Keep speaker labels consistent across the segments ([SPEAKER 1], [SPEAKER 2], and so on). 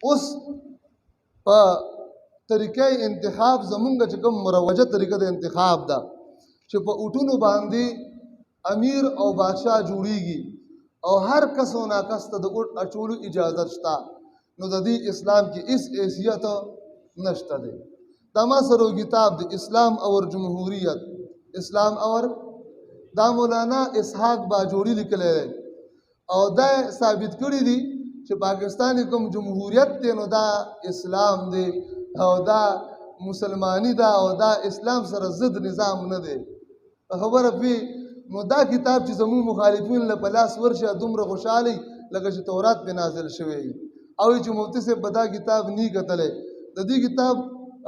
[SPEAKER 1] اوس په طریقې انتخاب زمونږ چې کوم مروجه طریقه د انتخاب ده چې په اوټونو باندې امیر او بادشاه جوړیږي او هر کس او ناکس ته د اوټ اچولو اجازه شته، نو د دې اسلام کې اس حیثیت نشته دی. دا ما سره کتاب د اسلام اور جمهوریت، اسلام اور دا مولانا اسحاق باجوړي لیکلی دی او دا ثابت کړی دی چې پاکستان کوم جمهوریت دی نو دا اسلام دی او دا مسلمانی دا او دا اسلام سره ضد نظام نه دی. خبره پی نو دا کتاب چې زموږ مخالفین له پلاس ورشه دومره خوشحالي لکه چې تورات په نازل شوی او چې مفتی صاحب دا کتاب نی کتلې. د دې کتاب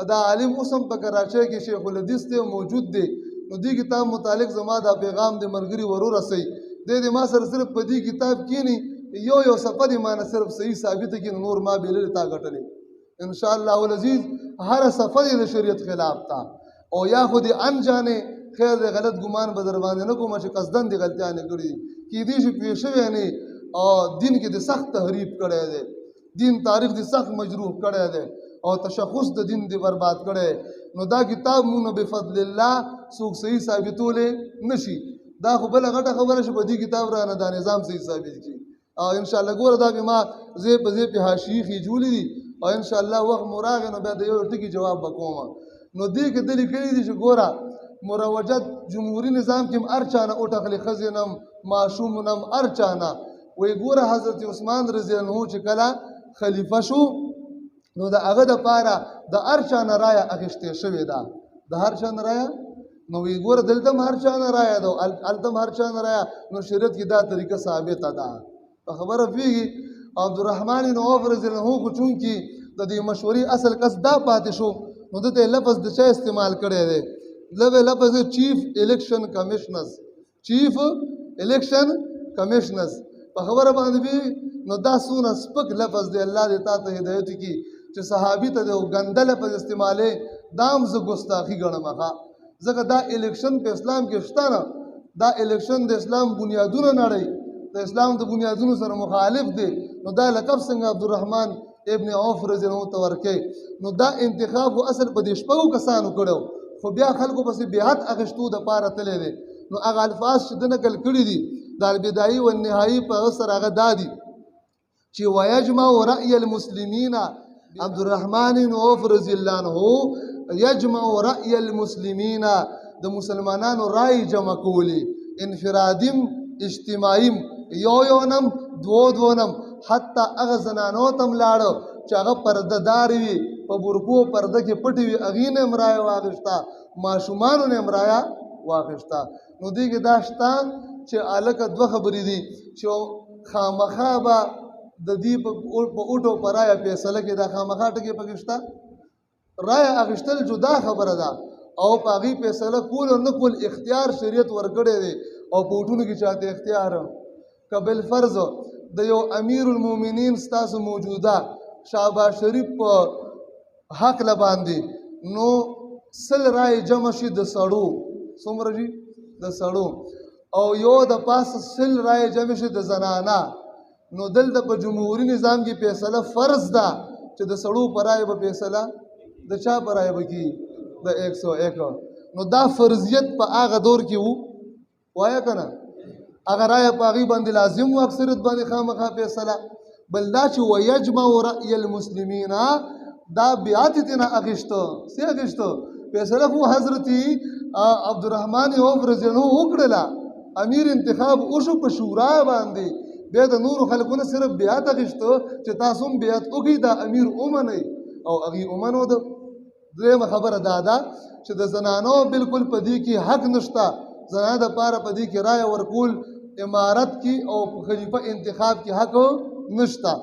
[SPEAKER 1] دا عالم اوسم په کراچۍ کې شیخ الحدیث ته موجود دی، نو دې کتاب متعلق زما دا پیغام د مرګري ورور رسي د ما سره صرف په دې کتاب کې نه یو صفحه دی ما نه صرف صحیح ثابت کې نور ما بیل تا غټلې ان شاء الله العزیز. هر صفحه د شریعت خلاف تا او یا خو دې انجانه خیر د غلط ګمان به در باندې نه کوم چې قصدن دي غلطیاں نه کړې کې دې شي پیښوي نه او دین کې د سخت تحریف کړی دی، دین تاریخ د سخت مجروح کړی دی او تشخص د دین دی برباد کړی. نو دا کتاب مونږ بفضل الله څوک صحیح ثابتولې نشي. دا خو بل غټه خبره شي په دې کتاب را نه دا نظام صحیح ثابت کی او ان شاء الله ګوره دا به ما زی په زی په حاشیه کې جوړې دي او ان شاء الله وخت مراغ نو بیا د یو ټکی جواب وکوم. نو دې کې دلی کړی دي چې ګوره مروجت جمهوری نظام کې ارچانه او ټخلي خزینم معصومنم ارچانه وی ګوره حضرت عثمان رضی الله عنه چې کله خلیفہ شو نو د هغه د پاره د ارچانه رایا اخیسته شوې ده، د هر چا رایا نو وی ګوره دلته هر چا رایا ده التم هر چا رایا نو شریعت کې دا طریقه ثابته ده. خبره پیږي عبدالرحمن بن عوف رضی الله عنه کو چون کې د دې مشورې اصل کس دا پاتې شو نو د لفظ د چا استعمال کړي دی لفظ چیف الیکشن کمشنرز، چیف الیکشن کمشنرز. په خبره باندې نو دا سونه سپک لفظ دی. الله دې تا ته هدایت کی چې صحابي ته د غندل په استعماله دام ز ګستاخی ګڼم ښه ځکه دا الیکشن په اسلام کې شته نه، دا الیکشن د اسلام بنیادونه نړۍ د اسلام د بنیادونو سره مخالف دی. نو دا لقب څنګه عبدالرحمن ابن عوف رضی الله عنه تورکه نو دا انتخاب اصل په دې شپږو کسانو کړو خو بیا خلکو پسې بیعت اخیستو د پاره تللی دی. نو هغه الفاظ چې د نقل کړي دي د البدایي و النهایي په سر هغه دادي چې ويجمع رأي المسلمین عبدالرحمن بن عوف رضی الله عنه یجمع رأي المسلمین د مسلمانانو رائے جمع کولی انفرادیم اجتماعیم یو نم دو نم حتی هغه زنانو تم لاړو چې هغه پرده دار وي په برکو پرده کې پټي وي هغې نه هم رایه واخیسته ماشومانو نه هم رایه واخیسته. نو دې کې دا شته چې هلکه دوه خبرې دي چې خامخا به د دې په اوټو په رایه فیصله کې دا خامخا ټکې پکې شته. رایه اخیستل جدا خبره ده او په هغې فیصله کول او نه کول اختیار شریعت ورکړی دی او په اوټونو کې چاته اختیار که بالفرض د یو امیر المؤمنین ستاسو موجوده شهباز شریف په حق لباندې نو سل رای جمع شي د سړو څومره شي د سړو او یو د پاس سل رای جمع شي د زنانا نو دلته په جمهوری نظام کې فیصله فرض ده چې د سړو پر رای به فیصله د چا پر رای به کی د 101. نو دا فرضیت په هغه دور کې وو وایا کنه اگر رای په هغې باندې لازم و اکثریت باندې خامخا فیصله بل دا چې ویجمع رأی المسلمین دا بیعت تینا اخیشتو سی اخیشتو فیصله خو حضرت عبدالرحمن عوف رضی الله عنه وکړله امیر انتخاب وشو په شورا باندې بیا د نورو خلکو نه صرف بیعت اخیشتو چې تاسو هم بیعت وکړئ دا امیر ومنئ او هغې ومنو. د درېیمه خبره دا ده چې د زنانو بالکل په دې کې حق نشته، زنانو دپاره په دې کې رایه ورکول امارت کې او خلیفه انتخاب کې حق نشته.